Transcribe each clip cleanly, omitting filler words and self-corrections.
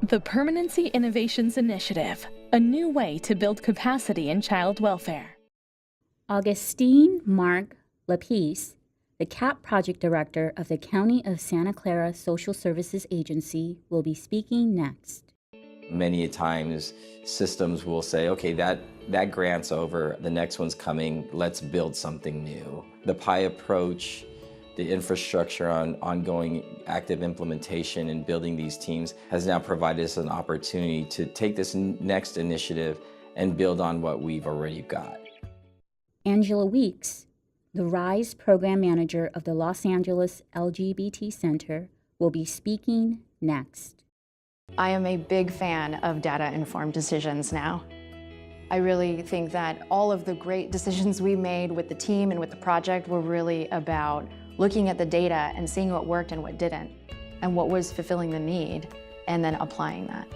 The Permanency Innovations Initiative, a new way to build capacity in child welfare. Augustine Mark Lapisse, the CAP Project Director of the County of Santa Clara Social Services Agency, will be speaking next. Many times systems will say, okay, that grant's over, the next one's coming, let's build something new. The PII approach, the infrastructure on ongoing active implementation and building these teams has now provided us an opportunity to take this next initiative and build on what we've already got. Angela Weeks, the RISE Program Manager of the Los Angeles LGBT Center, will be speaking next. I am a big fan of data-informed decisions now. I really think that all of the great decisions we made with the team and with the project were really about looking at the data and seeing what worked and what didn't, and what was fulfilling the need, and then applying that.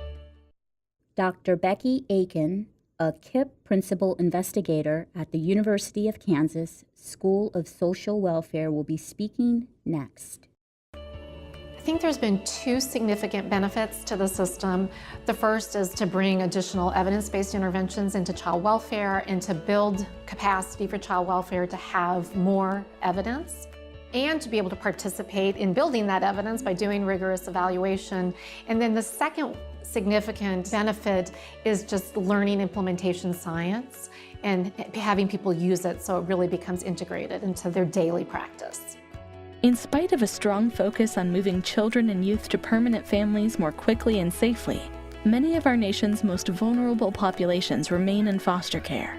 Dr. Becky Aiken, a KIP Principal Investigator at the University of Kansas School of Social Welfare, will be speaking next. I think there's been two significant benefits to the system. The first is to bring additional evidence-based interventions into child welfare and to build capacity for child welfare to have more evidence, and to be able to participate in building that evidence by doing rigorous evaluation. And then the second significant benefit is just learning implementation science and having people use it so it really becomes integrated into their daily practice. In spite of a strong focus on moving children and youth to permanent families more quickly and safely, many of our nation's most vulnerable populations remain in foster care.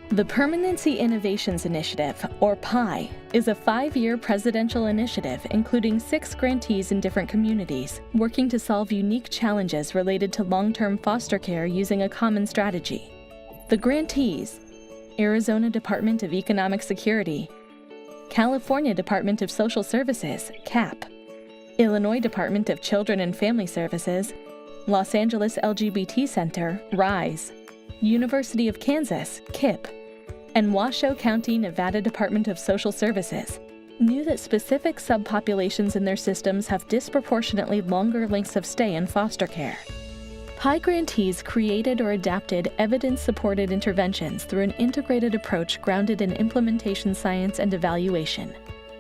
The Permanency Innovations Initiative, or PII, is a 5-year presidential initiative including 6 grantees in different communities, working to solve unique challenges related to long-term foster care using a common strategy. The grantees: Arizona Department of Economic Security, California Department of Social Services, CAP, Illinois Department of Children and Family Services, Los Angeles LGBT Center, RISE, University of Kansas, KIP, and Washoe County, Nevada Department of Social Services, knew that specific subpopulations in their systems have disproportionately longer lengths of stay in foster care. PII grantees created or adapted evidence-supported interventions through an integrated approach grounded in implementation science and evaluation.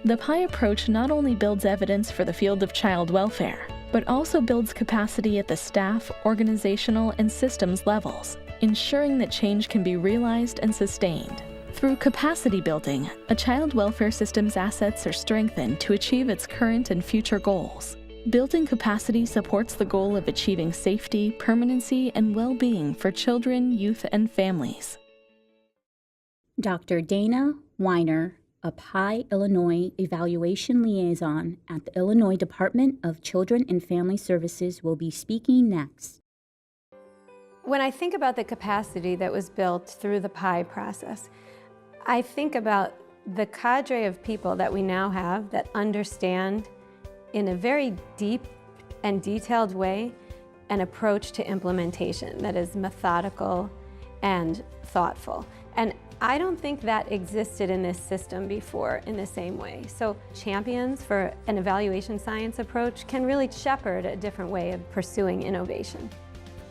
The PII approach not only builds evidence for the field of child welfare, but also builds capacity at the staff, organizational, and systems levels, ensuring that change can be realized and sustained. Through capacity building, a child welfare system's assets are strengthened to achieve its current and future goals. Building capacity supports the goal of achieving safety, permanency, and well-being for children, youth, and families. Dr. Dana Weiner, a PII Illinois Evaluation Liaison at the Illinois Department of Children and Family Services, will be speaking next. When I think about the capacity that was built through the PII process, I think about the cadre of people that we now have that understand in a very deep and detailed way an approach to implementation that is methodical and thoughtful. And I don't think that existed in this system before in the same way. So champions for an evaluation science approach can really shepherd a different way of pursuing innovation.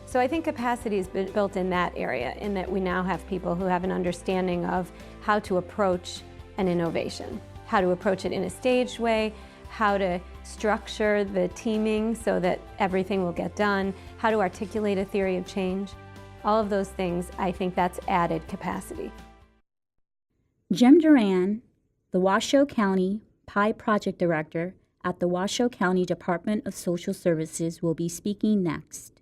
So I think capacity has been built in that area, in that we now have people who have an understanding of how to approach an innovation, how to approach it in a staged way, how to structure the teaming so that everything will get done, how to articulate a theory of change. All of those things, I think that's added capacity. Jim Duran, the Washoe County PII Project Director at the Washoe County Department of Social Services, will be speaking next.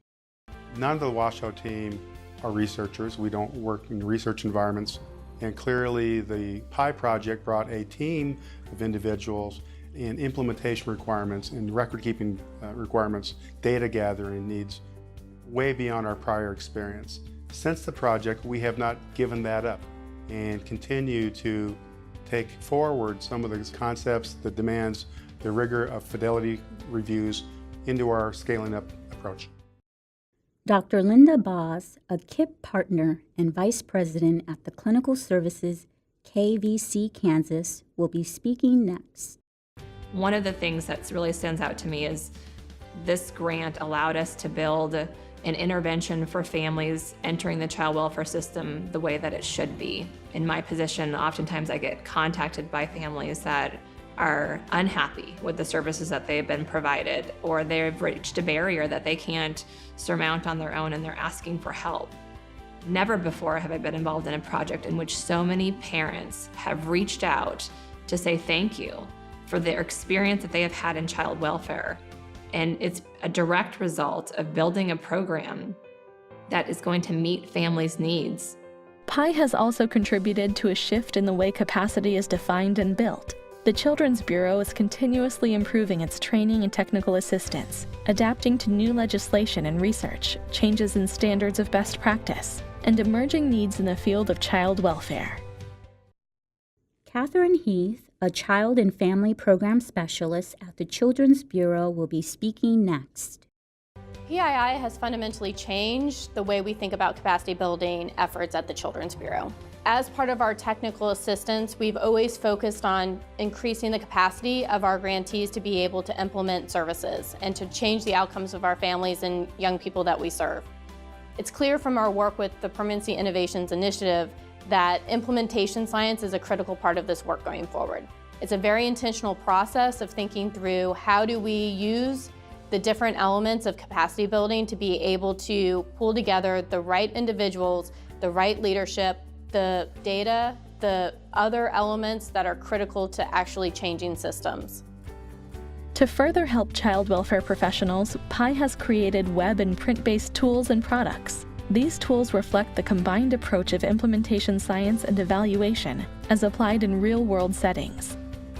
None of the Washoe team are researchers. We don't work in research environments. And clearly the PII project brought a team of individuals in implementation requirements and record-keeping requirements, data gathering needs, way beyond our prior experience. Since the project, we have not given that up and continue to take forward some of the concepts, the demands, the rigor of fidelity reviews into our scaling up approach. Dr. Linda Boz, a KIP partner and Vice President at the Clinical Services KVC Kansas, will be speaking next. One of the things that really stands out to me is This grant allowed us to build an intervention for families entering the child welfare system the way that it should be. In my position, oftentimes I get contacted by families that are unhappy with the services that they've been provided, or they've reached a barrier that they can't surmount on their own and they're asking for help. Never before have I been involved in a project in which so many parents have reached out to say thank you for their experience that they have had in child welfare. And it's a direct result of building a program that is going to meet families' needs. PII has also contributed to a shift in the way capacity is defined and built. The Children's Bureau is continuously improving its training and technical assistance, adapting to new legislation and research, changes in standards of best practice, and emerging needs in the field of child welfare. Catherine Heath, a Child and Family Program Specialist at the Children's Bureau, will be speaking next. PII has fundamentally changed the way we think about capacity building efforts at the Children's Bureau. As part of our technical assistance, we've always focused on increasing the capacity of our grantees to be able to implement services and to change the outcomes of our families and young people that we serve. It's clear from our work with the Permanency Innovations Initiative that implementation science is a critical part of this work going forward. It's a very intentional process of thinking through how do we use the different elements of capacity building to be able to pull together the right individuals, the right leadership, the data, the other elements that are critical to actually changing systems. To further help child welfare professionals, PII has created web and print-based tools and products. These tools reflect the combined approach of implementation science and evaluation as applied in real-world settings.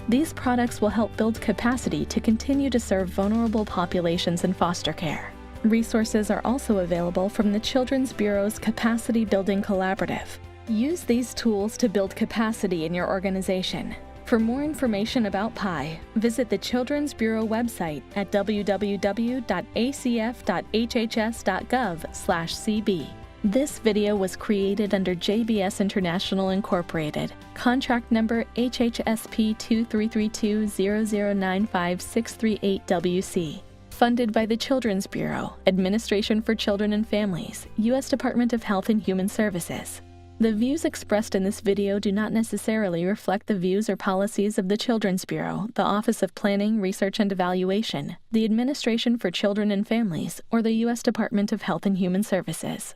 These products will help build capacity to continue to serve vulnerable populations in foster care. Resources are also available from the Children's Bureau's Capacity Building Collaborative. Use these tools to build capacity in your organization. For more information about PII, visit the Children's Bureau website at www.acf.hhs.gov/cb. This video was created under JBS International Incorporated, contract number HHSP 2332-0095-638-WC. Funded by the Children's Bureau, Administration for Children and Families, U.S. Department of Health and Human Services. The views expressed in this video do not necessarily reflect the views or policies of the Children's Bureau, the Office of Planning, Research and Evaluation, the Administration for Children and Families, or the U.S. Department of Health and Human Services.